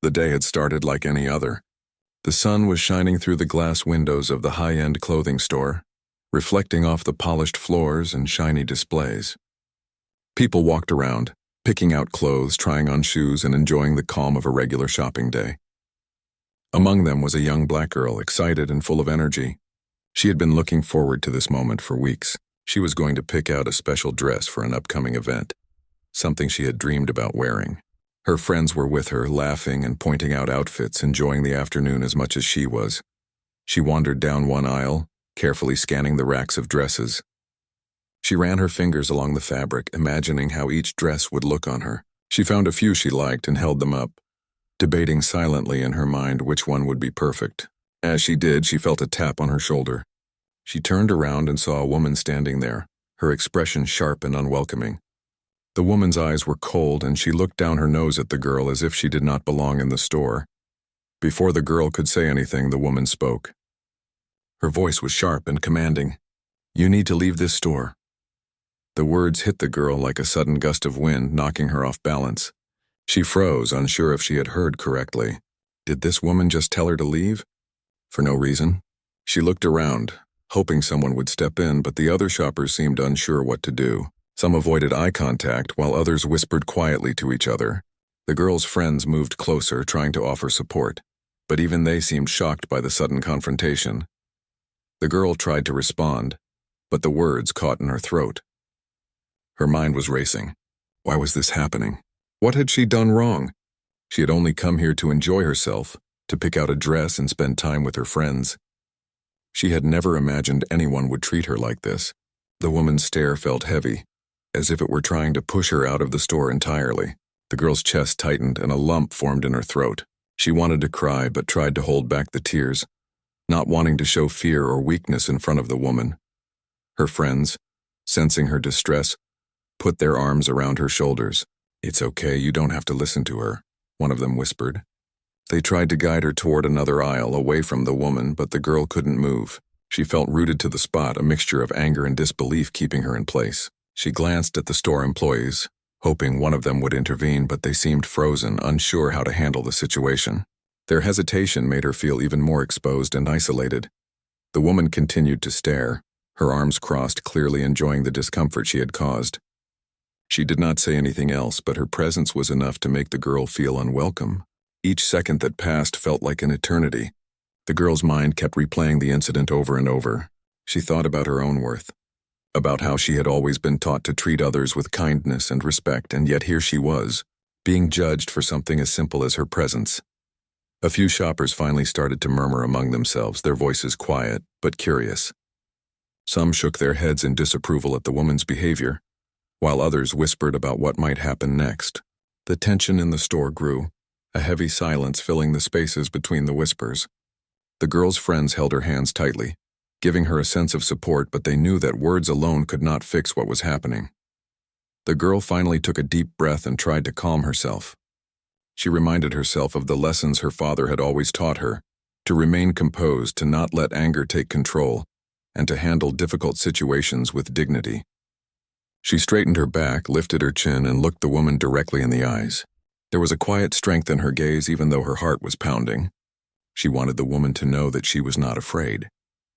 The day had started like any other. The sun was shining through the glass windows of the high-end clothing store, reflecting off the polished floors and shiny displays. People walked around, picking out clothes, trying on shoes, and enjoying the calm of a regular shopping day. Among them was a young black girl, excited and full of energy. She had been looking forward to this moment for weeks. She was going to pick out a special dress for an upcoming event, something she had dreamed about wearing. Her friends were with her, laughing and pointing out outfits, enjoying the afternoon as much as she was. She wandered down one aisle, carefully scanning the racks of dresses. She ran her fingers along the fabric, imagining how each dress would look on her. She found a few she liked and held them up, debating silently in her mind which one would be perfect. As she did, she felt a tap on her shoulder. She turned around and saw a woman standing there, her expression sharp and unwelcoming. The woman's eyes were cold, and she looked down her nose at the girl as if she did not belong in the store. Before the girl could say anything, the woman spoke. Her voice was sharp and commanding. "You need to leave this store." The words hit the girl like a sudden gust of wind, knocking her off balance. She froze, unsure if she had heard correctly. Did this woman just tell her to leave? For no reason? She looked around, hoping someone would step in, but the other shoppers seemed unsure what to do. Some avoided eye contact, while others whispered quietly to each other. The girl's friends moved closer, trying to offer support, but even they seemed shocked by the sudden confrontation. The girl tried to respond, but the words caught in her throat. Her mind was racing. Why was this happening? What had she done wrong? She had only come here to enjoy herself, to pick out a dress and spend time with her friends. She had never imagined anyone would treat her like this. The woman's stare felt heavy, as if it were trying to push her out of the store entirely. The girl's chest tightened and a lump formed in her throat. She wanted to cry but tried to hold back the tears, not wanting to show fear or weakness in front of the woman. Her friends, sensing her distress, put their arms around her shoulders. "It's okay, you don't have to listen to her," one of them whispered. They tried to guide her toward another aisle, away from the woman, but the girl couldn't move. She felt rooted to the spot, a mixture of anger and disbelief keeping her in place. She glanced at the store employees, hoping one of them would intervene, but they seemed frozen, unsure how to handle the situation. Their hesitation made her feel even more exposed and isolated. The woman continued to stare, her arms crossed, clearly enjoying the discomfort she had caused. She did not say anything else, but her presence was enough to make the girl feel unwelcome. Each second that passed felt like an eternity. The girl's mind kept replaying the incident over and over. She thought about her own worth, about how she had always been taught to treat others with kindness and respect, and yet here she was, being judged for something as simple as her presence. A few shoppers finally started to murmur among themselves, their voices quiet but curious. Some shook their heads in disapproval at the woman's behavior, while others whispered about what might happen next. The tension in the store grew, a heavy silence filling the spaces between the whispers. The girl's friends held her hands tightly, giving her a sense of support, but they knew that words alone could not fix what was happening. The girl finally took a deep breath and tried to calm herself. She reminded herself of the lessons her father had always taught her, to remain composed, to not let anger take control, and to handle difficult situations with dignity. She straightened her back, lifted her chin, and looked the woman directly in the eyes. There was a quiet strength in her gaze, even though her heart was pounding. She wanted the woman to know that she was not afraid,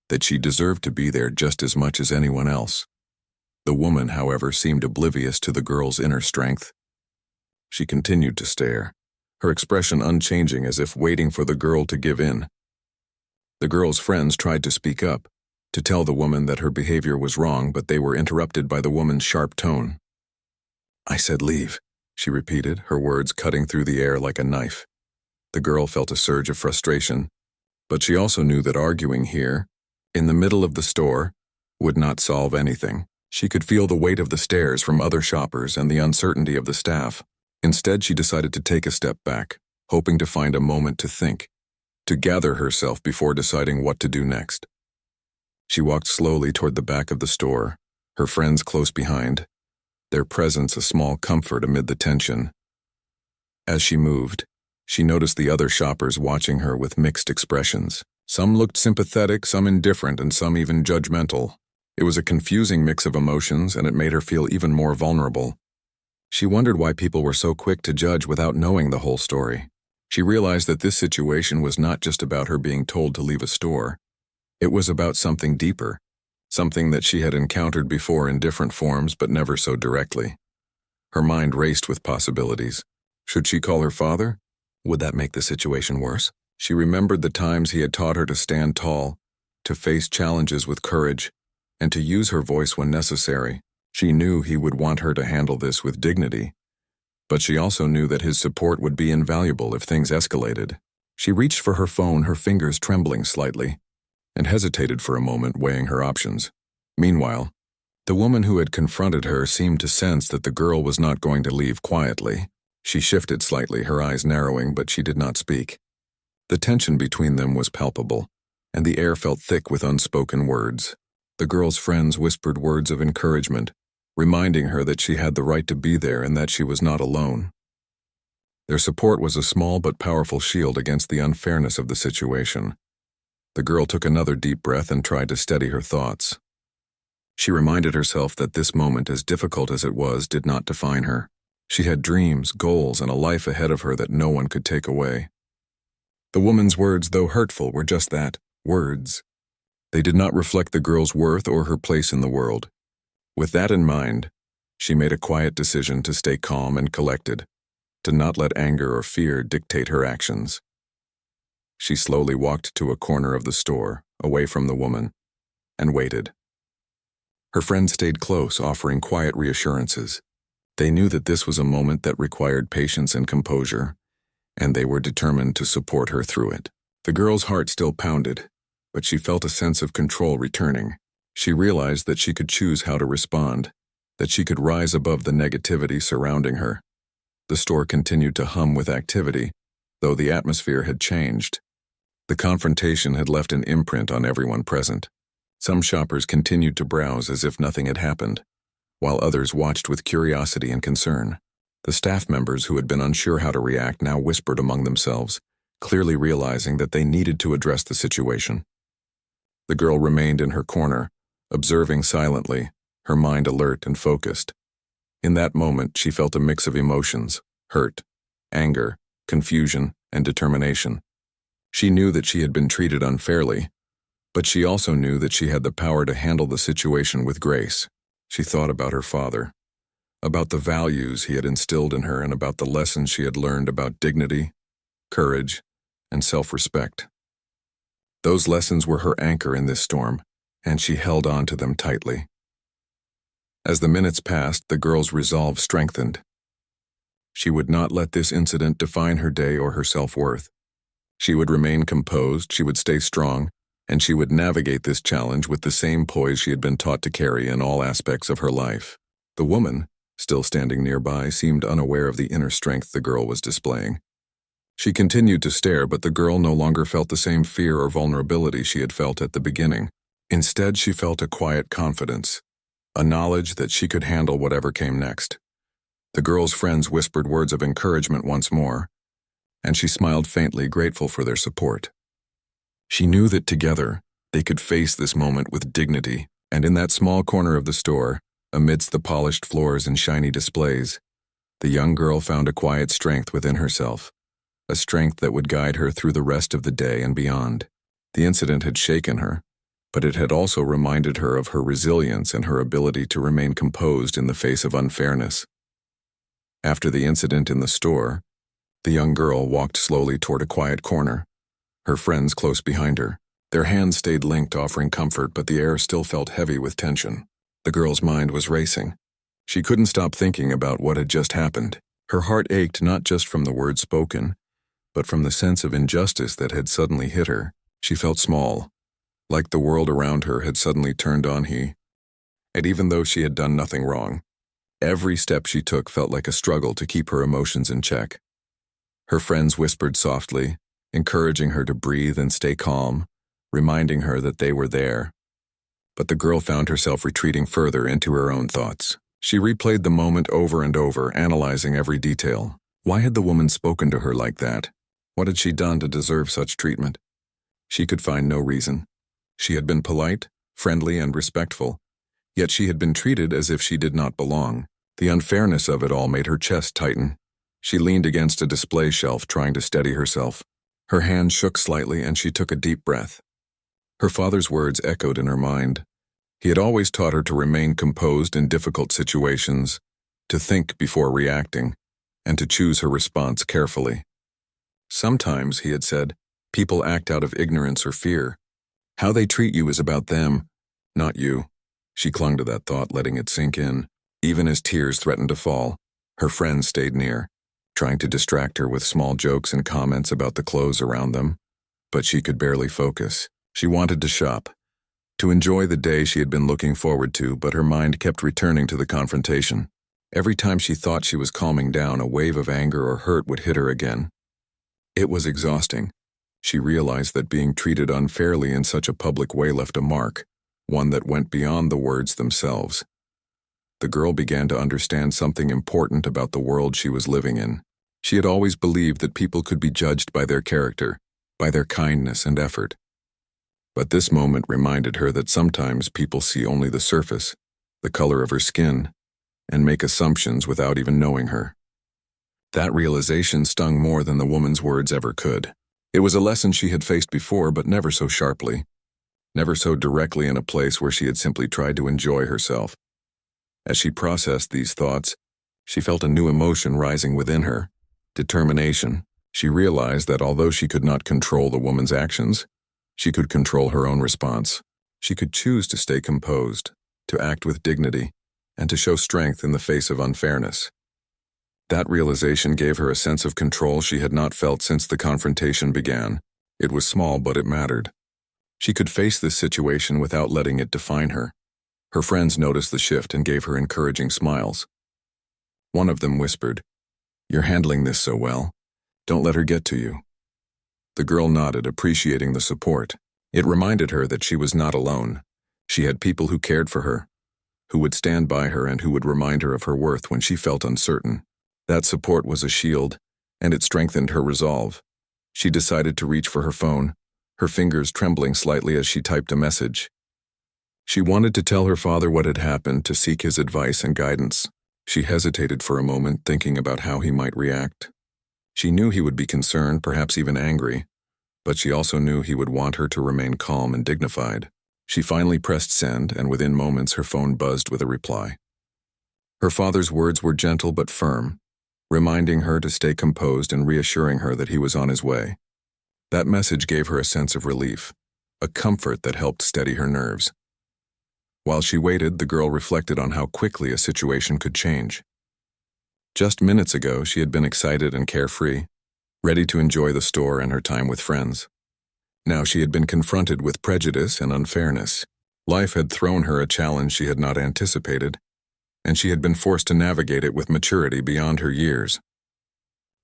that she deserved to be there just as much as anyone else. The woman, however, seemed oblivious to the girl's inner strength. She continued to stare, her expression unchanging, as if waiting for the girl to give in. The girl's friends tried to speak up, to tell the woman that her behavior was wrong, but they were interrupted by the woman's sharp tone. "I said leave," she repeated, her words cutting through the air like a knife. The girl felt a surge of frustration, but she also knew that arguing here, in the middle of the store, would not solve anything. She could feel the weight of the stares from other shoppers and the uncertainty of the staff. Instead, she decided to take a step back, hoping to find a moment to think, to gather herself before deciding what to do next. She walked slowly toward the back of the store, her friends close behind, their presence a small comfort amid the tension. As she moved, she noticed the other shoppers watching her with mixed expressions. Some looked sympathetic, some indifferent, and some even judgmental. It was a confusing mix of emotions, and it made her feel even more vulnerable. She wondered why people were so quick to judge without knowing the whole story. She realized that this situation was not just about her being told to leave a store. It was about something deeper, something that she had encountered before in different forms but never so directly. Her mind raced with possibilities. Should she call her father? Would that make the situation worse? She remembered the times he had taught her to stand tall, to face challenges with courage, and to use her voice when necessary. She knew he would want her to handle this with dignity, but she also knew that his support would be invaluable if things escalated. She reached for her phone, her fingers trembling slightly, and hesitated for a moment, weighing her options. Meanwhile, the woman who had confronted her seemed to sense that the girl was not going to leave quietly. She shifted slightly, her eyes narrowing, but she did not speak. The tension between them was palpable, and the air felt thick with unspoken words. The girl's friends whispered words of encouragement, reminding her that she had the right to be there and that she was not alone. Their support was a small but powerful shield against the unfairness of the situation. The girl took another deep breath and tried to steady her thoughts. She reminded herself that this moment, as difficult as it was, did not define her. She had dreams, goals, and a life ahead of her that no one could take away. The woman's words, though hurtful, were just that, words. They did not reflect the girl's worth or her place in the world. With that in mind, she made a quiet decision to stay calm and collected, to not let anger or fear dictate her actions. She slowly walked to a corner of the store, away from the woman, and waited. Her friends stayed close, offering quiet reassurances. They knew that this was a moment that required patience and composure, and they were determined to support her through it. The girl's heart still pounded, but she felt a sense of control returning. She realized that she could choose how to respond, that she could rise above the negativity surrounding her. The store continued to hum with activity, though the atmosphere had changed. The confrontation had left an imprint on everyone present. Some shoppers continued to browse as if nothing had happened, while others watched with curiosity and concern. The staff members who had been unsure how to react now whispered among themselves, clearly realizing that they needed to address the situation. The girl remained in her corner, observing silently, her mind alert and focused. In that moment, she felt a mix of emotions: hurt, anger, confusion, and determination. She knew that she had been treated unfairly, but she also knew that she had the power to handle the situation with grace. She thought about her father, about the values he had instilled in her, and about the lessons she had learned about dignity, courage, and self-respect. Those lessons were her anchor in this storm, and she held on to them tightly. As the minutes passed, the girl's resolve strengthened. She would not let this incident define her day or her self-worth. She would remain composed, she would stay strong, and she would navigate this challenge with the same poise she had been taught to carry in all aspects of her life. The woman, still standing nearby, seemed unaware of the inner strength the girl was displaying. She continued to stare, but the girl no longer felt the same fear or vulnerability she had felt at the beginning. Instead, she felt a quiet confidence, a knowledge that she could handle whatever came next. The girl's friends whispered words of encouragement once more, and she smiled faintly, grateful for their support. She knew that together, they could face this moment with dignity, and in that small corner of the store, amidst the polished floors and shiny displays, the young girl found a quiet strength within herself, a strength that would guide her through the rest of the day and beyond. The incident had shaken her, but it had also reminded her of her resilience and her ability to remain composed in the face of unfairness. After the incident in the store, the young girl walked slowly toward a quiet corner, her friends close behind her. Their hands stayed linked, offering comfort, but the air still felt heavy with tension. The girl's mind was racing. She couldn't stop thinking about what had just happened. Her heart ached not just from the words spoken, but from the sense of injustice that had suddenly hit her. She felt small, like the world around her had suddenly turned on her. And even though she had done nothing wrong, every step she took felt like a struggle to keep her emotions in check. Her friends whispered softly, encouraging her to breathe and stay calm, reminding her that they were there. But the girl found herself retreating further into her own thoughts. She replayed the moment over and over, analyzing every detail. Why had the woman spoken to her like that? What had she done to deserve such treatment? She could find no reason. She had been polite, friendly, and respectful, yet she had been treated as if she did not belong. The unfairness of it all made her chest tighten. She leaned against a display shelf, trying to steady herself. Her hand shook slightly, and she took a deep breath. Her father's words echoed in her mind. He had always taught her to remain composed in difficult situations, to think before reacting, and to choose her response carefully. Sometimes, he had said, people act out of ignorance or fear. How they treat you is about them, not you. She clung to that thought, letting it sink in. Even as tears threatened to fall, her friends stayed near, trying to distract her with small jokes and comments about the clothes around them. But she could barely focus. She wanted to shop, to enjoy the day she had been looking forward to, but her mind kept returning to the confrontation. Every time she thought she was calming down, a wave of anger or hurt would hit her again. It was exhausting. She realized that being treated unfairly in such a public way left a mark, one that went beyond the words themselves. The girl began to understand something important about the world she was living in. She had always believed that people could be judged by their character, by their kindness and effort. But this moment reminded her that sometimes people see only the surface, the color of her skin, and make assumptions without even knowing her. That realization stung more than the woman's words ever could. It was a lesson she had faced before, but never so sharply, never so directly in a place where she had simply tried to enjoy herself. As she processed these thoughts, she felt a new emotion rising within her, determination. She realized that although she could not control the woman's actions, she could control her own response. She could choose to stay composed, to act with dignity, and to show strength in the face of unfairness. That realization gave her a sense of control she had not felt since the confrontation began. It was small, but it mattered. She could face this situation without letting it define her. Her friends noticed the shift and gave her encouraging smiles. One of them whispered, "You're handling this so well. Don't let her get to you." The girl nodded, appreciating the support. It reminded her that she was not alone. She had people who cared for her, who would stand by her and who would remind her of her worth when she felt uncertain. That support was a shield, and it strengthened her resolve. She decided to reach for her phone, her fingers trembling slightly as she typed a message. She wanted to tell her father what had happened, to seek his advice and guidance. She hesitated for a moment, thinking about how he might react. She knew he would be concerned, perhaps even angry, but she also knew he would want her to remain calm and dignified. She finally pressed send, and within moments her phone buzzed with a reply. Her father's words were gentle but firm, reminding her to stay composed and reassuring her that he was on his way. That message gave her a sense of relief, a comfort that helped steady her nerves. While she waited, the girl reflected on how quickly a situation could change. Just minutes ago, she had been excited and carefree, ready to enjoy the store and her time with friends. Now she had been confronted with prejudice and unfairness. Life had thrown her a challenge she had not anticipated, and she had been forced to navigate it with maturity beyond her years.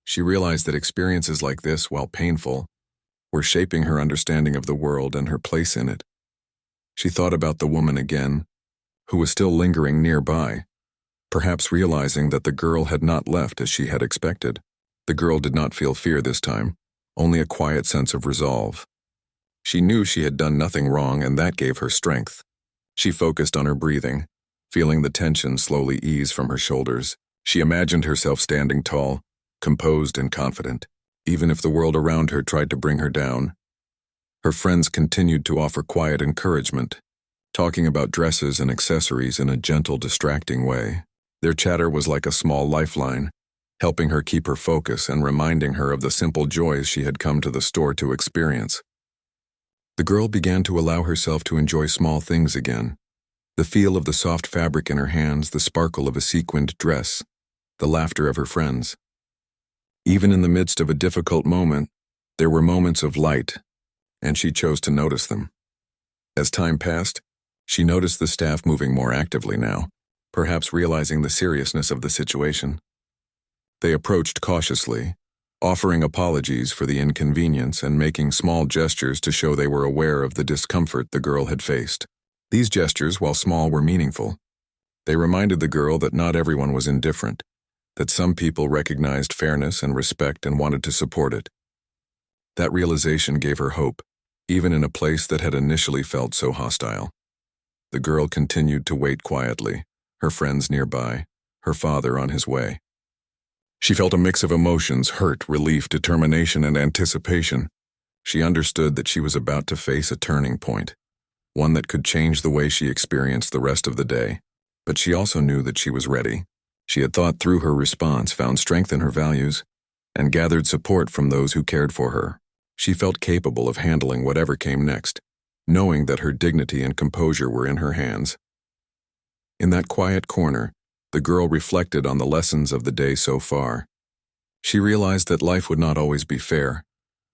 She realized that experiences like this, while painful, were shaping her understanding of the world and her place in it. She thought about the woman again, who was still lingering nearby, perhaps realizing that the girl had not left as she had expected. The girl did not feel fear this time, only a quiet sense of resolve. She knew she had done nothing wrong, and that gave her strength. She focused on her breathing, feeling the tension slowly ease from her shoulders. She imagined herself standing tall, composed and confident, even if the world around her tried to bring her down. Her friends continued to offer quiet encouragement, talking about dresses and accessories in a gentle, distracting way. Their chatter was like a small lifeline, helping her keep her focus and reminding her of the simple joys she had come to the store to experience. The girl began to allow herself to enjoy small things again. The feel of the soft fabric in her hands, the sparkle of a sequined dress, the laughter of her friends. Even in the midst of a difficult moment, there were moments of light, and she chose to notice them. As time passed, she noticed the staff moving more actively now, perhaps realizing the seriousness of the situation. They approached cautiously, offering apologies for the inconvenience and making small gestures to show they were aware of the discomfort the girl had faced. These gestures, while small, were meaningful. They reminded the girl that not everyone was indifferent, that some people recognized fairness and respect and wanted to support it. That realization gave her hope, even in a place that had initially felt so hostile. The girl continued to wait quietly, her friends nearby, her father on his way. She felt a mix of emotions: hurt, relief, determination, and anticipation. She understood that she was about to face a turning point, one that could change the way she experienced the rest of the day. But she also knew that she was ready. She had thought through her response, found strength in her values, and gathered support from those who cared for her. She felt capable of handling whatever came next, knowing that her dignity and composure were in her hands. In that quiet corner, the girl reflected on the lessons of the day so far. She realized that life would not always be fair,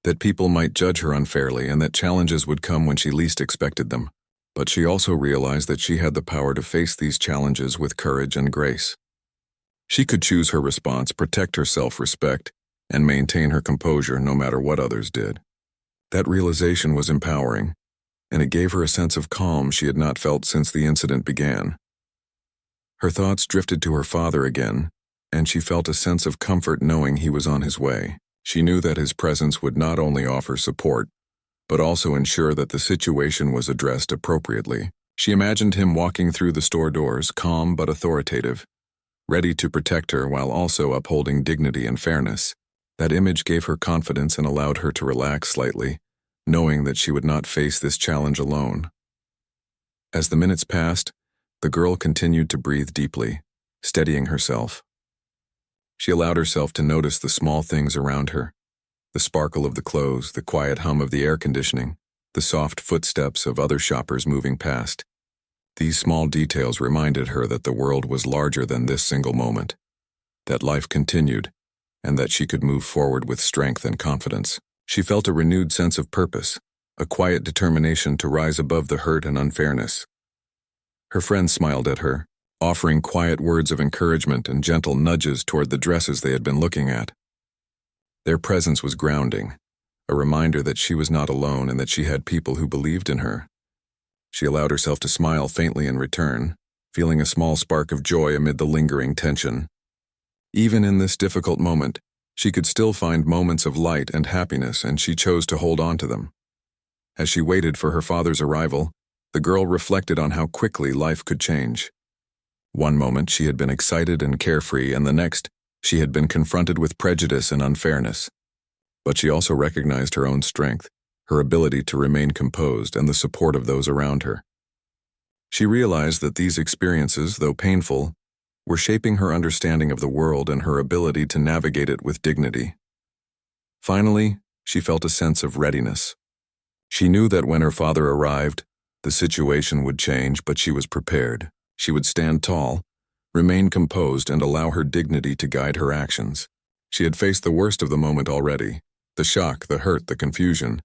that people might judge her unfairly, and that challenges would come when she least expected them. But she also realized that she had the power to face these challenges with courage and grace. She could choose her response, protect her self-respect, and maintain her composure no matter what others did. That realization was empowering, and it gave her a sense of calm she had not felt since the incident began. Her thoughts drifted to her father again, and she felt a sense of comfort knowing he was on his way. She knew that his presence would not only offer support, but also ensure that the situation was addressed appropriately. She imagined him walking through the store doors, calm but authoritative, ready to protect her while also upholding dignity and fairness. That image gave her confidence and allowed her to relax slightly, knowing that she would not face this challenge alone. As the minutes passed, the girl continued to breathe deeply, steadying herself. She allowed herself to notice the small things around her: the sparkle of the clothes, the quiet hum of the air conditioning, the soft footsteps of other shoppers moving past. These small details reminded her that the world was larger than this single moment, that life continued, and that she could move forward with strength and confidence. She felt a renewed sense of purpose, a quiet determination to rise above the hurt and unfairness. Her friends smiled at her, offering quiet words of encouragement and gentle nudges toward the dresses they had been looking at. Their presence was grounding, a reminder that she was not alone and that she had people who believed in her. She allowed herself to smile faintly in return, feeling a small spark of joy amid the lingering tension. Even in this difficult moment, she could still find moments of light and happiness, and she chose to hold on to them. As she waited for her father's arrival, the girl reflected on how quickly life could change. One moment she had been excited and carefree, and the next she had been confronted with prejudice and unfairness. But she also recognized her own strength, her ability to remain composed, and the support of those around her. She realized that these experiences, though painful, were shaping her understanding of the world and her ability to navigate it with dignity. Finally, she felt a sense of readiness. She knew that when her father arrived, the situation would change, but she was prepared. She would stand tall, remain composed, and allow her dignity to guide her actions. She had faced the worst of the moment already, the shock, the hurt, the confusion,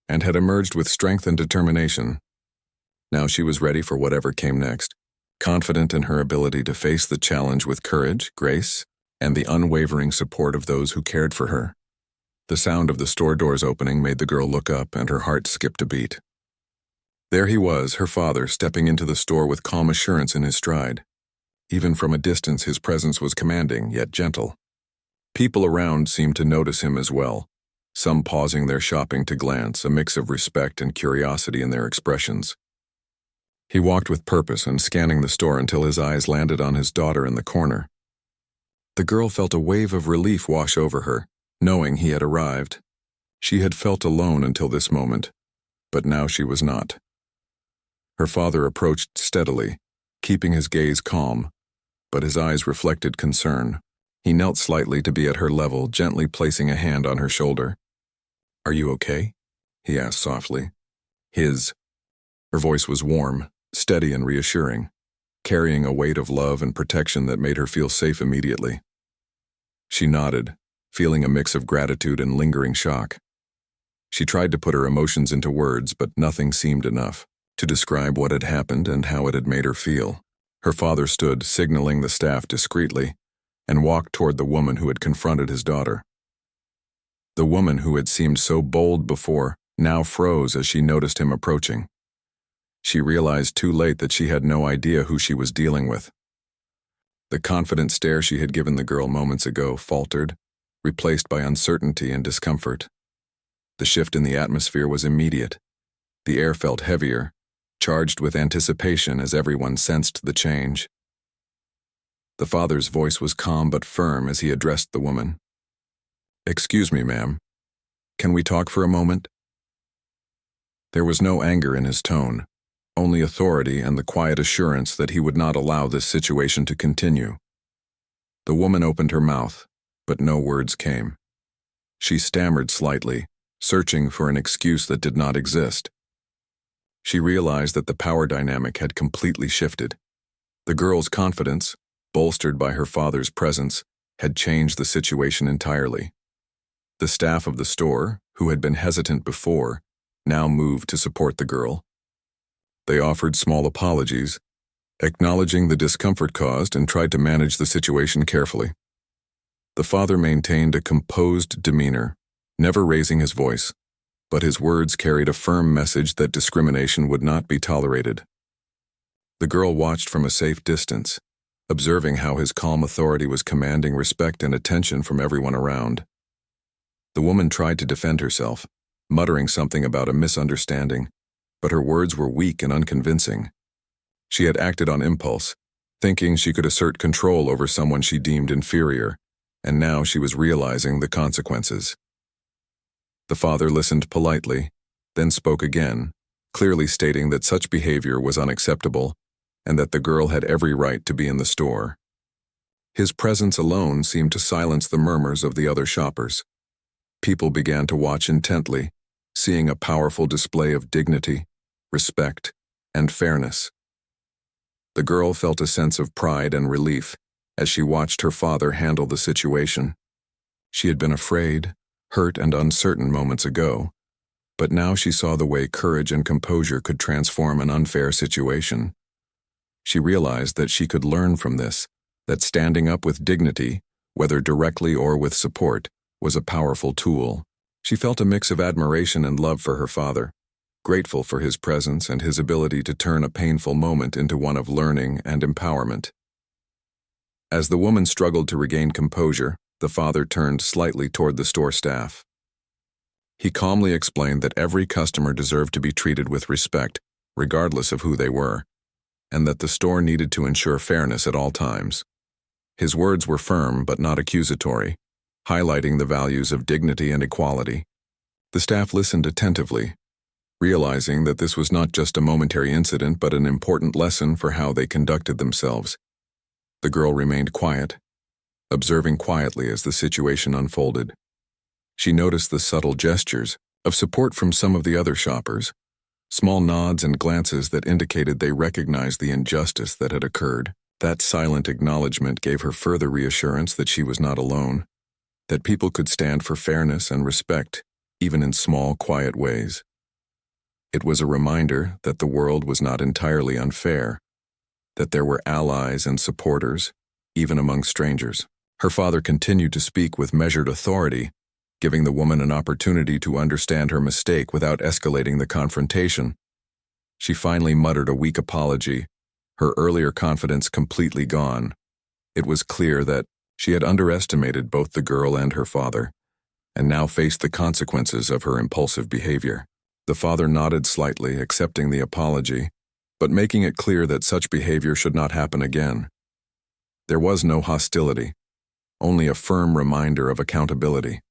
and had emerged with strength and determination. Now she was ready for whatever came next, confident in her ability to face the challenge with courage, grace, and the unwavering support of those who cared for her. The sound of the store doors opening made the girl look up, and her heart skipped a beat. There he was, her father, stepping into the store with calm assurance in his stride. Even from a distance, his presence was commanding, yet gentle. People around seemed to notice him as well, some pausing their shopping to glance, a mix of respect and curiosity in their expressions. He walked with purpose and scanning the store until his eyes landed on his daughter in the corner. The girl felt a wave of relief wash over her, knowing he had arrived. She had felt alone until this moment, but now she was not. Her father approached steadily, keeping his gaze calm, but his eyes reflected concern. He knelt slightly to be at her level, gently placing a hand on her shoulder. "Are you okay?" he asked softly. Her voice was warm, steady, and reassuring, carrying a weight of love and protection that made her feel safe immediately. She nodded, feeling a mix of gratitude and lingering shock. She tried to put her emotions into words, but nothing seemed enough to describe what had happened and how it had made her feel. Her father stood, signaling the staff discreetly, and walked toward the woman who had confronted his daughter. The woman who had seemed so bold before now froze as she noticed him approaching. She realized too late that she had no idea who she was dealing with. The confident stare she had given the girl moments ago faltered, replaced by uncertainty and discomfort. The shift in the atmosphere was immediate. The air felt heavier, charged with anticipation as everyone sensed the change. The father's voice was calm but firm as he addressed the woman. "Excuse me, ma'am. Can we talk for a moment?" There was no anger in his tone, only authority and the quiet assurance that he would not allow this situation to continue. The woman opened her mouth, but no words came. She stammered slightly, searching for an excuse that did not exist. She realized that the power dynamic had completely shifted. The girl's confidence, bolstered by her father's presence, had changed the situation entirely. The staff of the store, who had been hesitant before, now moved to support the girl. They offered small apologies, acknowledging the discomfort caused, and tried to manage the situation carefully. The father maintained a composed demeanor, never raising his voice, but his words carried a firm message that discrimination would not be tolerated. The girl watched from a safe distance, observing how his calm authority was commanding respect and attention from everyone around. The woman tried to defend herself, muttering something about a misunderstanding, but her words were weak and unconvincing. She had acted on impulse, thinking she could assert control over someone she deemed inferior, and now she was realizing the consequences. The father listened politely, then spoke again, clearly stating that such behavior was unacceptable and that the girl had every right to be in the store. His presence alone seemed to silence the murmurs of the other shoppers. People began to watch intently, seeing a powerful display of dignity, respect, and fairness. The girl felt a sense of pride and relief as she watched her father handle the situation. She had been afraid, hurt, and uncertain moments ago, but now she saw the way courage and composure could transform an unfair situation. She realized that she could learn from this, that standing up with dignity, whether directly or with support, was a powerful tool. She felt a mix of admiration and love for her father, grateful for his presence and his ability to turn a painful moment into one of learning and empowerment. As the woman struggled to regain composure, the father turned slightly toward the store staff. He calmly explained that every customer deserved to be treated with respect, regardless of who they were, and that the store needed to ensure fairness at all times. His words were firm but not accusatory, highlighting the values of dignity and equality. The staff listened attentively, realizing that this was not just a momentary incident but an important lesson for how they conducted themselves. The girl remained quiet, observing quietly as the situation unfolded. She noticed the subtle gestures of support from some of the other shoppers, small nods and glances that indicated they recognized the injustice that had occurred. That silent acknowledgement gave her further reassurance that she was not alone, that people could stand for fairness and respect, even in small, quiet ways. It was a reminder that the world was not entirely unfair, that there were allies and supporters, even among strangers. Her father continued to speak with measured authority, giving the woman an opportunity to understand her mistake without escalating the confrontation. She finally muttered a weak apology, her earlier confidence completely gone. It was clear that she had underestimated both the girl and her father, and now faced the consequences of her impulsive behavior. The father nodded slightly, accepting the apology, but making it clear that such behavior should not happen again. There was no hostility, only a firm reminder of accountability.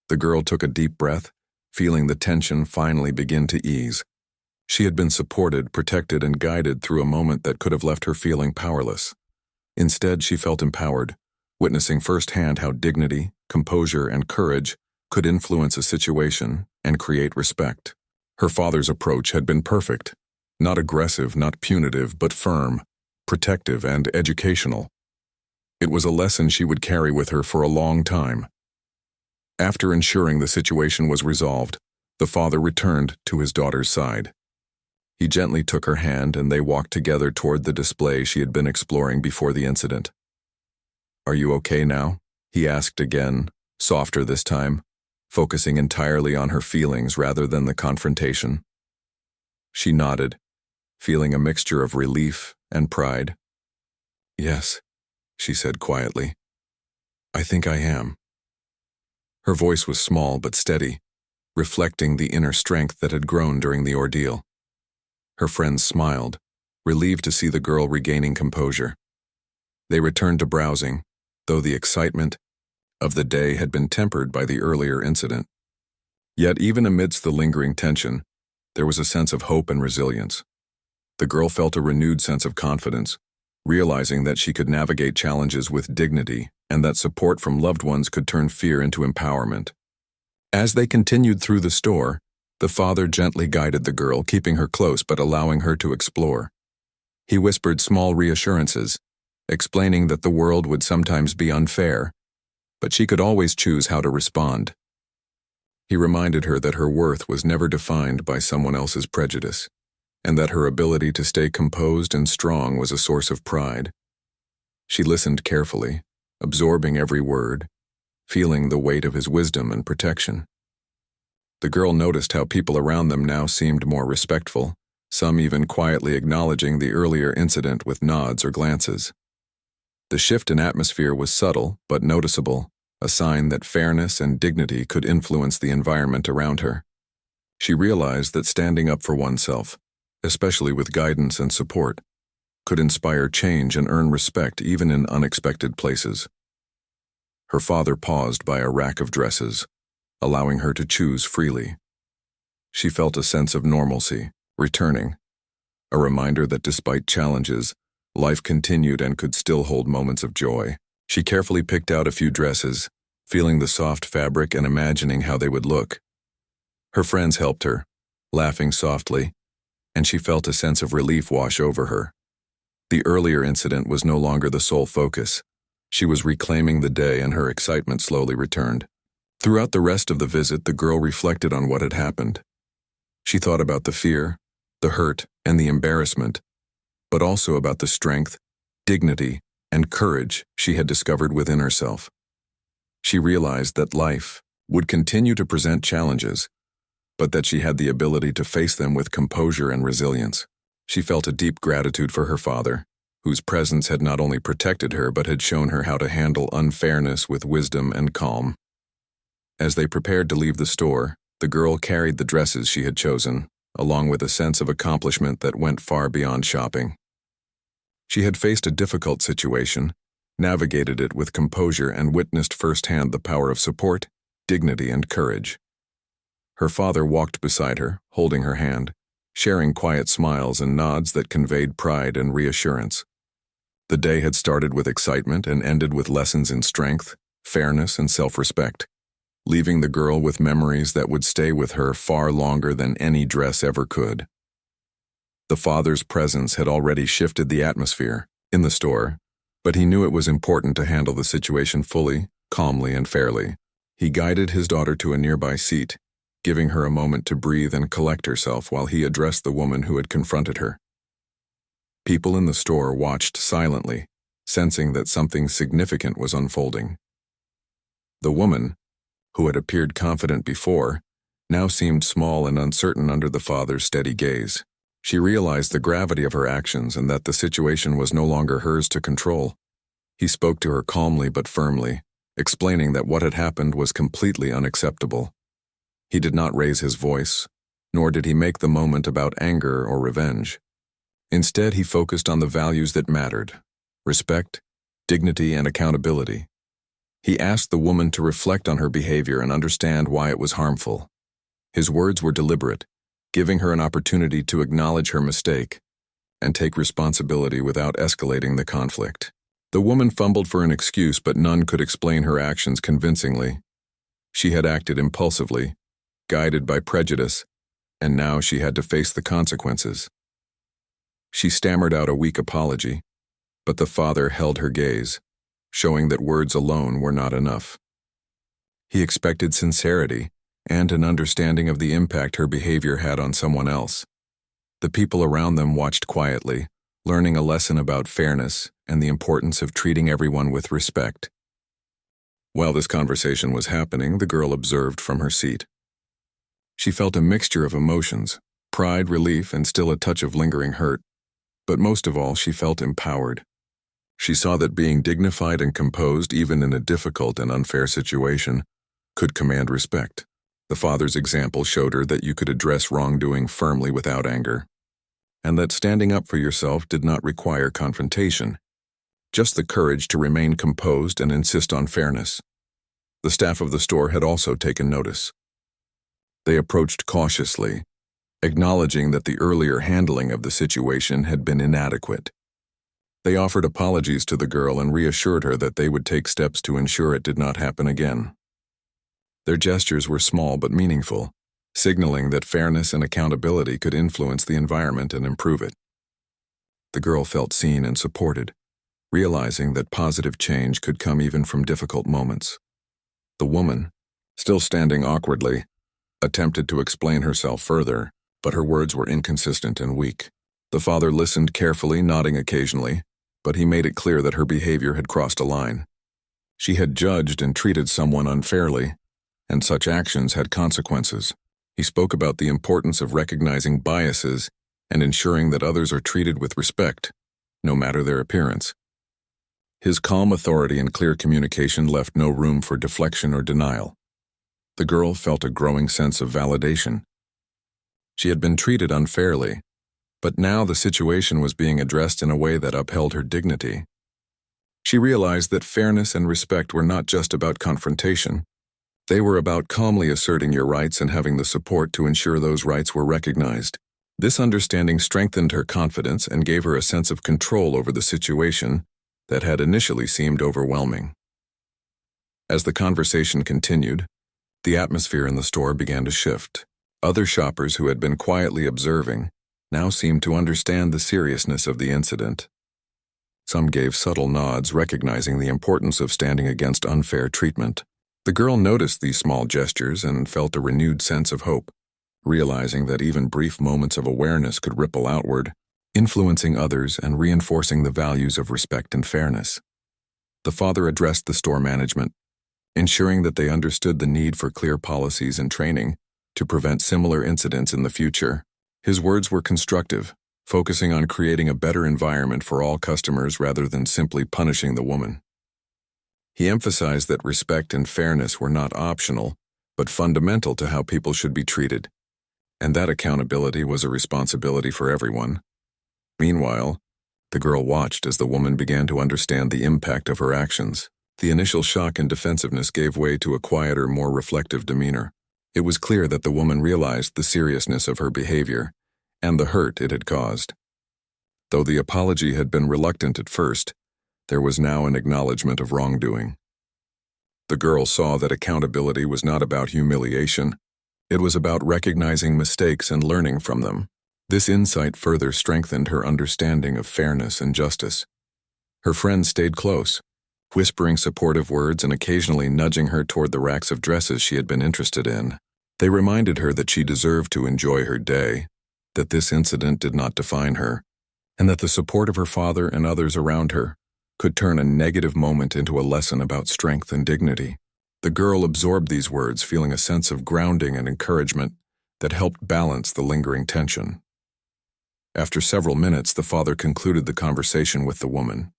The girl took a deep breath, feeling the tension finally begin to ease. She had been supported, protected, and guided through a moment that could have left her feeling powerless. Instead, she felt empowered, witnessing firsthand how dignity, composure, and courage could influence a situation and create respect. Her father's approach had been perfect, not aggressive, not punitive, but firm, protective, and educational. It was a lesson she would carry with her for a long time. After ensuring the situation was resolved, the father returned to his daughter's side. He gently took her hand and they walked together toward the display she had been exploring before the incident. "Are you okay now?" he asked again, softer this time, focusing entirely on her feelings rather than the confrontation. She nodded, feeling a mixture of relief and pride. "Yes," she said quietly. "I think I am." Her voice was small but steady, reflecting the inner strength that had grown during the ordeal. Her friends smiled, relieved to see the girl regaining composure. They returned to browsing, though the excitement of the day had been tempered by the earlier incident. Yet even amidst the lingering tension, there was a sense of hope and resilience. The girl felt a renewed sense of confidence, realizing that she could navigate challenges with dignity and that support from loved ones could turn fear into empowerment. As they continued through the store, the father gently guided the girl, keeping her close but allowing her to explore. He whispered small reassurances, explaining that the world would sometimes be unfair, but she could always choose how to respond. He reminded her that her worth was never defined by someone else's prejudice, and that her ability to stay composed and strong was a source of pride. She listened carefully, absorbing every word, feeling the weight of his wisdom and protection. The girl noticed how people around them now seemed more respectful, some even quietly acknowledging the earlier incident with nods or glances. The shift in atmosphere was subtle but noticeable, a sign that fairness and dignity could influence the environment around her. She realized that standing up for oneself, especially with guidance and support, could inspire change and earn respect even in unexpected places. Her father paused by a rack of dresses, allowing her to choose freely. She felt a sense of normalcy, returning, a reminder that despite challenges, life continued and could still hold moments of joy. She carefully picked out a few dresses, feeling the soft fabric and imagining how they would look. Her friends helped her, laughing softly, and she felt a sense of relief wash over her. The earlier incident was no longer the sole focus. She was reclaiming the day and her excitement slowly returned. Throughout the rest of the visit, the girl reflected on what had happened. She thought about the fear, the hurt, and the embarrassment, but also about the strength, dignity, and courage she had discovered within herself. She realized that life would continue to present challenges, but that she had the ability to face them with composure and resilience. She felt a deep gratitude for her father, whose presence had not only protected her but had shown her how to handle unfairness with wisdom and calm. As they prepared to leave the store, the girl carried the dresses she had chosen, along with a sense of accomplishment that went far beyond shopping. She had faced a difficult situation, navigated it with composure, and witnessed firsthand the power of support, dignity, and courage. Her father walked beside her, holding her hand, sharing quiet smiles and nods that conveyed pride and reassurance. The day had started with excitement and ended with lessons in strength, fairness, and self-respect, leaving the girl with memories that would stay with her far longer than any dress ever could. The father's presence had already shifted the atmosphere in the store, but he knew it was important to handle the situation fully, calmly, and fairly. He guided his daughter to a nearby seat, giving her a moment to breathe and collect herself while he addressed the woman who had confronted her. People in the store watched silently, sensing that something significant was unfolding. The woman, who had appeared confident before, now seemed small and uncertain under the father's steady gaze. She realized the gravity of her actions and that the situation was no longer hers to control. He spoke to her calmly but firmly, explaining that what had happened was completely unacceptable. He did not raise his voice, nor did he make the moment about anger or revenge. Instead, he focused on the values that mattered: respect, dignity, and accountability. He asked the woman to reflect on her behavior and understand why it was harmful. His words were deliberate, giving her an opportunity to acknowledge her mistake and take responsibility without escalating the conflict. The woman fumbled for an excuse, but none could explain her actions convincingly. She had acted impulsively, guided by prejudice, and now she had to face the consequences. She stammered out a weak apology, but the father held her gaze, showing that words alone were not enough. He expected sincerity and an understanding of the impact her behavior had on someone else. The people around them watched quietly, learning a lesson about fairness and the importance of treating everyone with respect. While this conversation was happening, the girl observed from her seat. She felt a mixture of emotions: pride, relief, and still a touch of lingering hurt. But most of all, she felt empowered. She saw that being dignified and composed, even in a difficult and unfair situation, could command respect. The father's example showed her that you could address wrongdoing firmly without anger, and that standing up for yourself did not require confrontation. just the courage to remain composed and insist on fairness. The staff of the store had also taken notice. They approached cautiously, acknowledging that the earlier handling of the situation had been inadequate. They offered apologies to the girl and reassured her that they would take steps to ensure it did not happen again. Their gestures were small but meaningful, signaling that fairness and accountability could influence the environment and improve it. The girl felt seen and supported, realizing that positive change could come even from difficult moments. The woman, still standing awkwardly, attempted to explain herself further, but her words were inconsistent and weak. The father listened carefully, nodding occasionally, but he made it clear that her behavior had crossed a line. She had judged and treated someone unfairly, and such actions had consequences. He spoke about the importance of recognizing biases and ensuring that others are treated with respect, no matter their appearance. His calm authority and clear communication left no room for deflection or denial. The girl felt a growing sense of validation. She had been treated unfairly, but now the situation was being addressed in a way that upheld her dignity. She realized that fairness and respect were not just about confrontation. They were about calmly asserting your rights and having the support to ensure those rights were recognized. This understanding strengthened her confidence and gave her a sense of control over the situation that had initially seemed overwhelming. As the conversation continued, the atmosphere in the store began to shift. Other shoppers who had been quietly observing now seemed to understand the seriousness of the incident. Some gave subtle nods, recognizing the importance of standing against unfair treatment. The girl noticed these small gestures and felt a renewed sense of hope, realizing that even brief moments of awareness could ripple outward, influencing others and reinforcing the values of respect and fairness. The father addressed the store management, ensuring that they understood the need for clear policies and training to prevent similar incidents in the future. His words were constructive, focusing on creating a better environment for all customers rather than simply punishing the woman. He emphasized that respect and fairness were not optional, but fundamental to how people should be treated, and that accountability was a responsibility for everyone. Meanwhile, the girl watched as the woman began to understand the impact of her actions. The initial shock and defensiveness gave way to a quieter, more reflective demeanor. It was clear that the woman realized the seriousness of her behavior and the hurt it had caused. Though the apology had been reluctant at first, there was now an acknowledgement of wrongdoing. The girl saw that accountability was not about humiliation. It was about recognizing mistakes and learning from them. This insight further strengthened her understanding of fairness and justice. Her friends stayed close, whispering supportive words and occasionally nudging her toward the racks of dresses she had been interested in. They reminded her that she deserved to enjoy her day, that this incident did not define her, and that the support of her father and others around her could turn a negative moment into a lesson about strength and dignity. The girl absorbed these words, feeling a sense of grounding and encouragement that helped balance the lingering tension. After several minutes, the father concluded the conversation with the woman.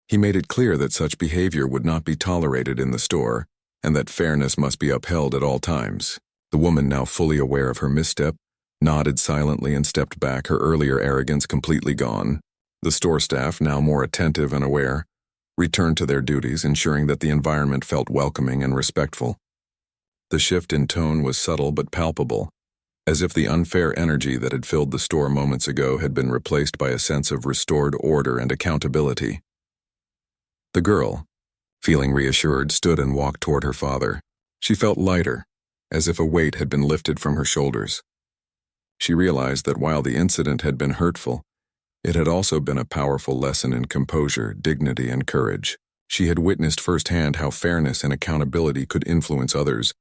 He made it clear that such behavior would not be tolerated in the store and that fairness must be upheld at all times. The woman, now fully aware of her misstep, nodded silently and stepped back, her earlier arrogance completely gone. The store staff, now more attentive and aware, returned to their duties, ensuring that the environment felt welcoming and respectful. The shift in tone was subtle but palpable, as if the unfair energy that had filled the store moments ago had been replaced by a sense of restored order and accountability. The girl, feeling reassured, stood and walked toward her father. She felt lighter, as if a weight had been lifted from her shoulders. She realized that while the incident had been hurtful, it had also been a powerful lesson in composure, dignity, and courage. She had witnessed firsthand how fairness and accountability could influence others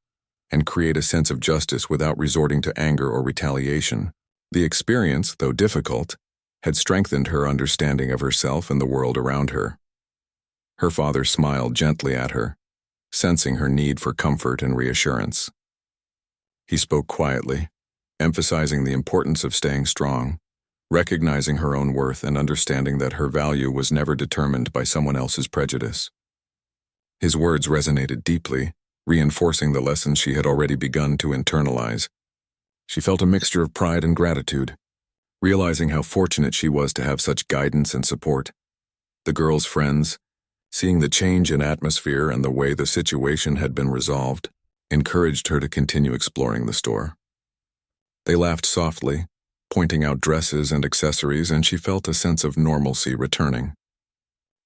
and create a sense of justice without resorting to anger or retaliation. The experience, though difficult, had strengthened her understanding of herself and the world around her. Her father smiled gently at her, sensing her need for comfort and reassurance. He spoke quietly, emphasizing the importance of staying strong, recognizing her own worth and understanding that her value was never determined by someone else's prejudice. His words resonated deeply, reinforcing the lessons she had already begun to internalize. She felt a mixture of pride and gratitude, realizing how fortunate she was to have such guidance and support. The girl's friends, seeing the change in atmosphere and the way the situation had been resolved, encouraged her to continue exploring the store. They laughed softly, pointing out dresses and accessories, and she felt a sense of normalcy returning.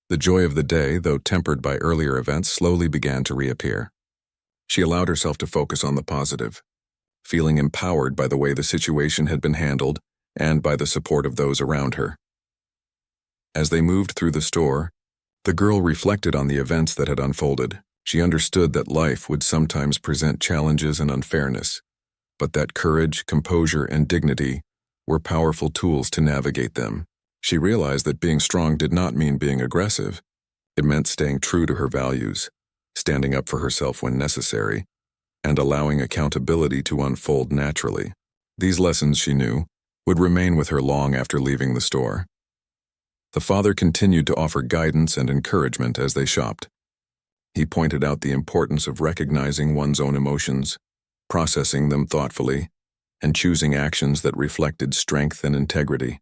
The joy of the day, though tempered by earlier events, slowly began to reappear. She allowed herself to focus on the positive, feeling empowered by the way the situation had been handled and by the support of those around her. As they moved through the store, the girl reflected on the events that had unfolded. She understood that life would sometimes present challenges and unfairness, but that courage, composure, and dignity were powerful tools to navigate them. She realized that being strong did not mean being aggressive. It meant staying true to her values, standing up for herself when necessary, and allowing accountability to unfold naturally. These lessons, she knew, would remain with her long after leaving the store. The father continued to offer guidance and encouragement as they shopped. He pointed out the importance of recognizing one's own emotions, processing them thoughtfully, and choosing actions that reflected strength and integrity.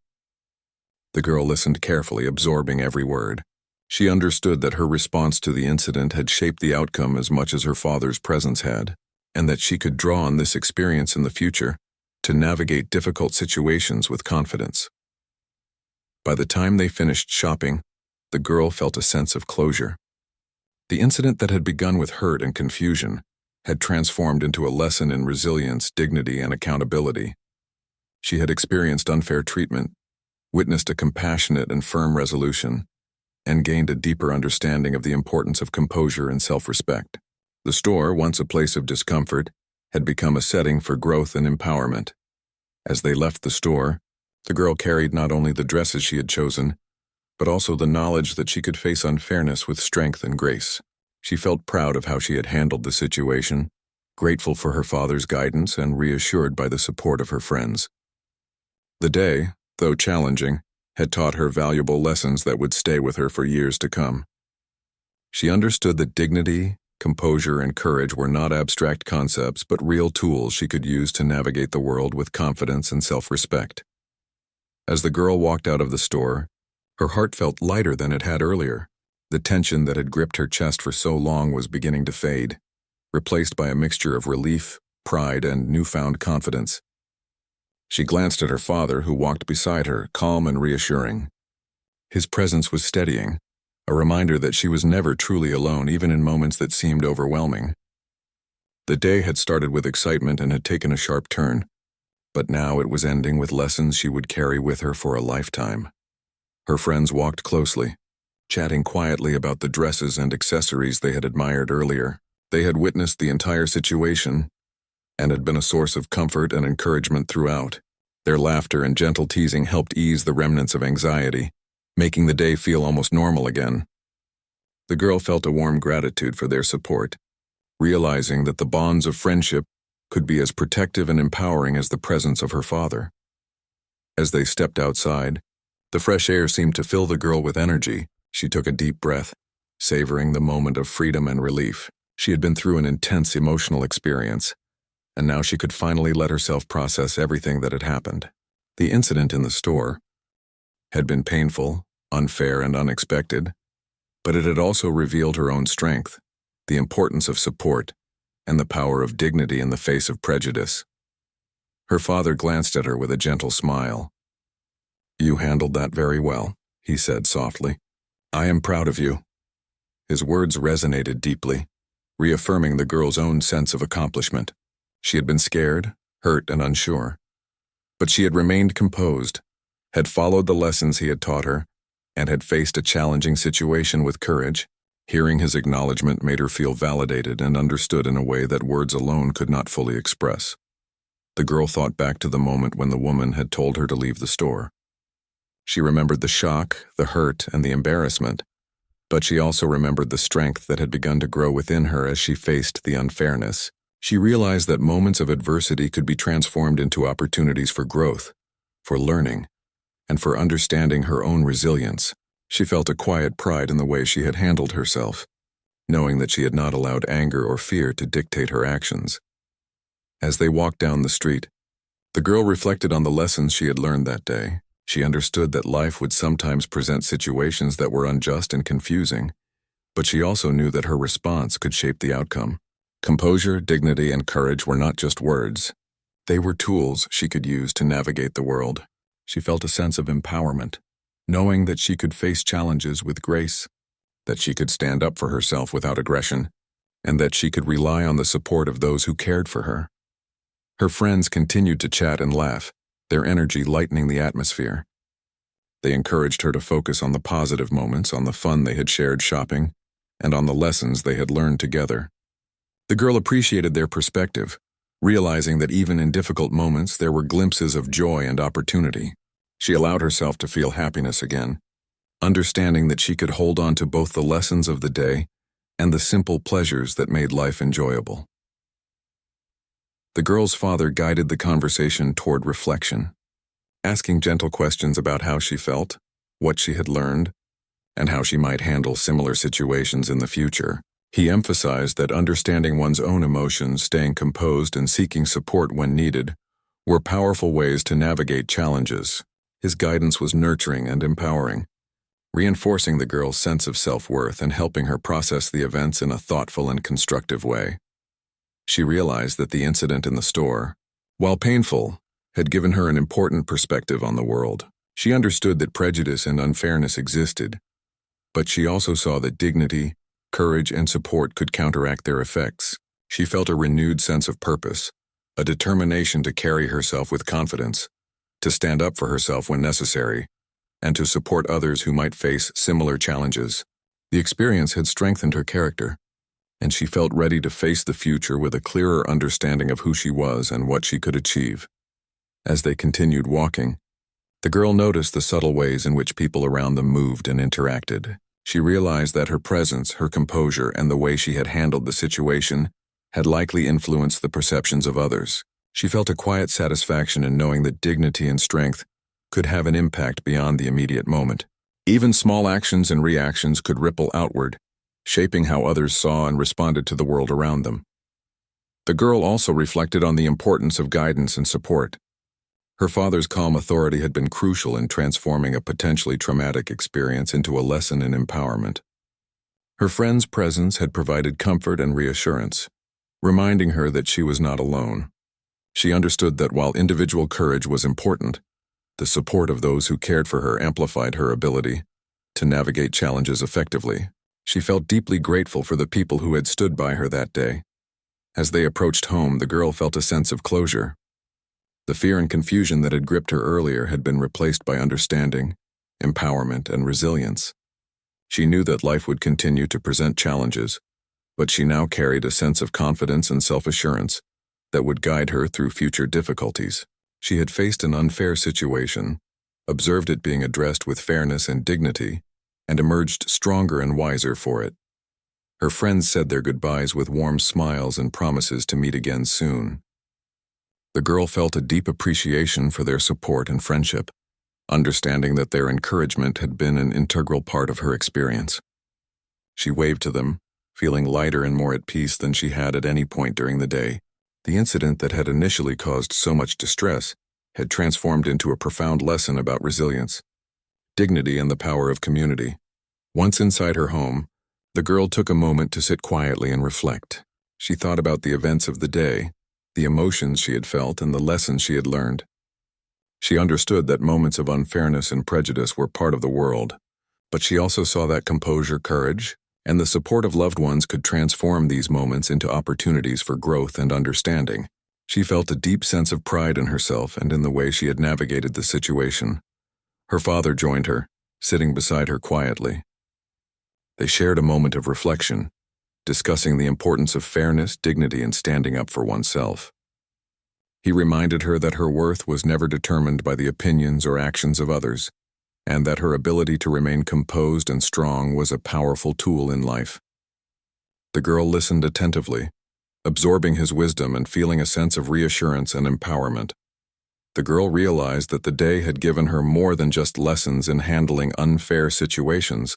The girl listened carefully, absorbing every word. She understood that her response to the incident had shaped the outcome as much as her father's presence had, and that she could draw on this experience in the future to navigate difficult situations with confidence. By the time they finished shopping, the girl felt a sense of closure. The incident that had begun with hurt and confusion had transformed into a lesson in resilience, dignity, and accountability. She had experienced unfair treatment, witnessed a compassionate and firm resolution, and gained a deeper understanding of the importance of composure and self-respect. The store, once a place of discomfort, had become a setting for growth and empowerment. As they left the store, the girl carried not only the dresses she had chosen, but also the knowledge that she could face unfairness with strength and grace. She felt proud of how she had handled the situation, grateful for her father's guidance, and reassured by the support of her friends. The day, though challenging, had taught her valuable lessons that would stay with her for years to come. She understood that dignity, composure, and courage were not abstract concepts, but real tools she could use to navigate the world with confidence and self-respect. As the girl walked out of the store, her heart felt lighter than it had earlier. The tension that had gripped her chest for so long was beginning to fade, replaced by a mixture of relief, pride, and newfound confidence. She glanced at her father, who walked beside her, calm and reassuring. His presence was steadying, a reminder that she was never truly alone, even in moments that seemed overwhelming. The day had started with excitement and had taken a sharp turn, but now it was ending with lessons she would carry with her for a lifetime. Her friends walked closely, chatting quietly about the dresses and accessories they had admired earlier. They had witnessed the entire situation and had been a source of comfort and encouragement throughout. Their laughter and gentle teasing helped ease the remnants of anxiety, making the day feel almost normal again. The girl felt a warm gratitude for their support, realizing that the bonds of friendship could be as protective and empowering as the presence of her father. As they stepped outside, the fresh air seemed to fill the girl with energy. She took a deep breath, savoring the moment of freedom and relief. She had been through an intense emotional experience, and now she could finally let herself process everything that had happened. The incident in the store had been painful, unfair, and unexpected, but it had also revealed her own strength, the importance of support, and the power of dignity in the face of prejudice. Her father glanced at her with a gentle smile. "You handled that very well," he said softly. "I am proud of you." His words resonated deeply, reaffirming the girl's own sense of accomplishment. She had been scared, hurt, and unsure, but she had remained composed, had followed the lessons he had taught her, and had faced a challenging situation with courage. Hearing his acknowledgement made her feel validated and understood in a way that words alone could not fully express. The girl thought back to the moment when the woman had told her to leave the store. She remembered the shock, the hurt, and the embarrassment, but she also remembered the strength that had begun to grow within her as she faced the unfairness. She realized that moments of adversity could be transformed into opportunities for growth, for learning, and for understanding her own resilience. She felt a quiet pride in the way she had handled herself, knowing that she had not allowed anger or fear to dictate her actions. As they walked down the street, the girl reflected on the lessons she had learned that day. She understood that life would sometimes present situations that were unjust and confusing, but she also knew that her response could shape the outcome. Composure, dignity, and courage were not just words. They were tools she could use to navigate the world. She felt a sense of empowerment, knowing that she could face challenges with grace, that she could stand up for herself without aggression, and that she could rely on the support of those who cared for her. Her friends continued to chat and laugh, their energy lightening the atmosphere. They encouraged her to focus on the positive moments, on the fun they had shared shopping, and on the lessons they had learned together. The girl appreciated their perspective, realizing that even in difficult moments there were glimpses of joy and opportunity. She allowed herself to feel happiness again, understanding that she could hold on to both the lessons of the day and the simple pleasures that made life enjoyable. The girl's father guided the conversation toward reflection, asking gentle questions about how she felt, what she had learned, and how she might handle similar situations in the future. He emphasized that understanding one's own emotions, staying composed, and seeking support when needed were powerful ways to navigate challenges. His guidance was nurturing and empowering, reinforcing the girl's sense of self-worth and helping her process the events in a thoughtful and constructive way. She realized that the incident in the store, while painful, had given her an important perspective on the world. She understood that prejudice and unfairness existed, but she also saw that dignity, courage, and support could counteract their effects. She felt a renewed sense of purpose, a determination to carry herself with confidence, to stand up for herself when necessary, and to support others who might face similar challenges. The experience had strengthened her character, and she felt ready to face the future with a clearer understanding of who she was and what she could achieve. As they continued walking, the girl noticed the subtle ways in which people around them moved and interacted. She realized that her presence, her composure, and the way she had handled the situation had likely influenced the perceptions of others. She felt a quiet satisfaction in knowing that dignity and strength could have an impact beyond the immediate moment. Even small actions and reactions could ripple outward, shaping how others saw and responded to the world around them. The girl also reflected on the importance of guidance and support. Her father's calm authority had been crucial in transforming a potentially traumatic experience into a lesson in empowerment. Her friend's presence had provided comfort and reassurance, reminding her that she was not alone. She understood that while individual courage was important, the support of those who cared for her amplified her ability to navigate challenges effectively. She felt deeply grateful for the people who had stood by her that day. As they approached home, the girl felt a sense of closure. The fear and confusion that had gripped her earlier had been replaced by understanding, empowerment, and resilience. She knew that life would continue to present challenges, but she now carried a sense of confidence and self-assurance that would guide her through future difficulties. She had faced an unfair situation, observed it being addressed with fairness and dignity, and emerged stronger and wiser for it. Her friends said their goodbyes with warm smiles and promises to meet again soon. The girl felt a deep appreciation for their support and friendship, understanding that their encouragement had been an integral part of her experience. She waved to them, feeling lighter and more at peace than she had at any point during the day. The incident that had initially caused so much distress had transformed into a profound lesson about resilience, dignity, and the power of community. Once inside her home, the girl took a moment to sit quietly and reflect. She thought about the events of the day, the emotions she had felt, and the lessons she had learned. She understood that moments of unfairness and prejudice were part of the world, but she also saw that composure, courage, and the support of loved ones could transform these moments into opportunities for growth and understanding. She felt a deep sense of pride in herself and in the way she had navigated the situation. Her father joined her, sitting beside her quietly. They shared a moment of reflection, discussing the importance of fairness, dignity, and standing up for oneself. He reminded her that her worth was never determined by the opinions or actions of others, and that her ability to remain composed and strong was a powerful tool in life. The girl listened attentively, absorbing his wisdom and feeling a sense of reassurance and empowerment. The girl realized that the day had given her more than just lessons in handling unfair situations.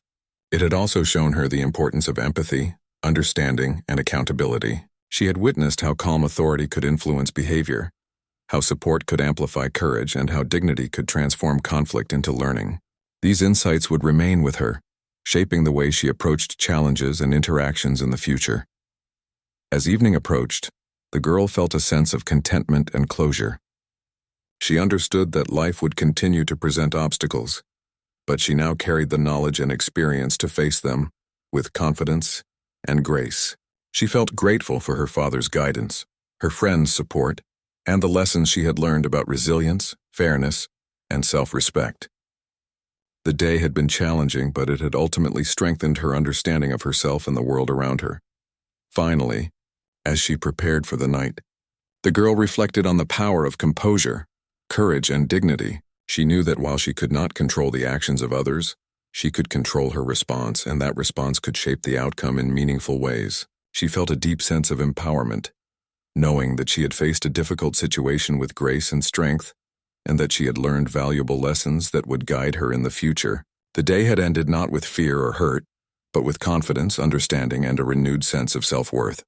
It had also shown her the importance of empathy, understanding, and accountability. She had witnessed how calm authority could influence behavior, how support could amplify courage, and how dignity could transform conflict into learning. These insights would remain with her, shaping the way she approached challenges and interactions in the future. As evening approached, the girl felt a sense of contentment and closure. She understood that life would continue to present obstacles, but she now carried the knowledge and experience to face them with confidence and grace. She felt grateful for her father's guidance, her friends' support, and the lessons she had learned about resilience, fairness, and self-respect. The day had been challenging, but it had ultimately strengthened her understanding of herself and the world around her. Finally, as she prepared for the night, the girl reflected on the power of composure, courage, and dignity. She knew that while she could not control the actions of others, she could control her response, and that response could shape the outcome in meaningful ways. She felt a deep sense of empowerment, knowing that she had faced a difficult situation with grace and strength, and that she had learned valuable lessons that would guide her in the future. The day had ended not with fear or hurt, but with confidence, understanding, and a renewed sense of self-worth.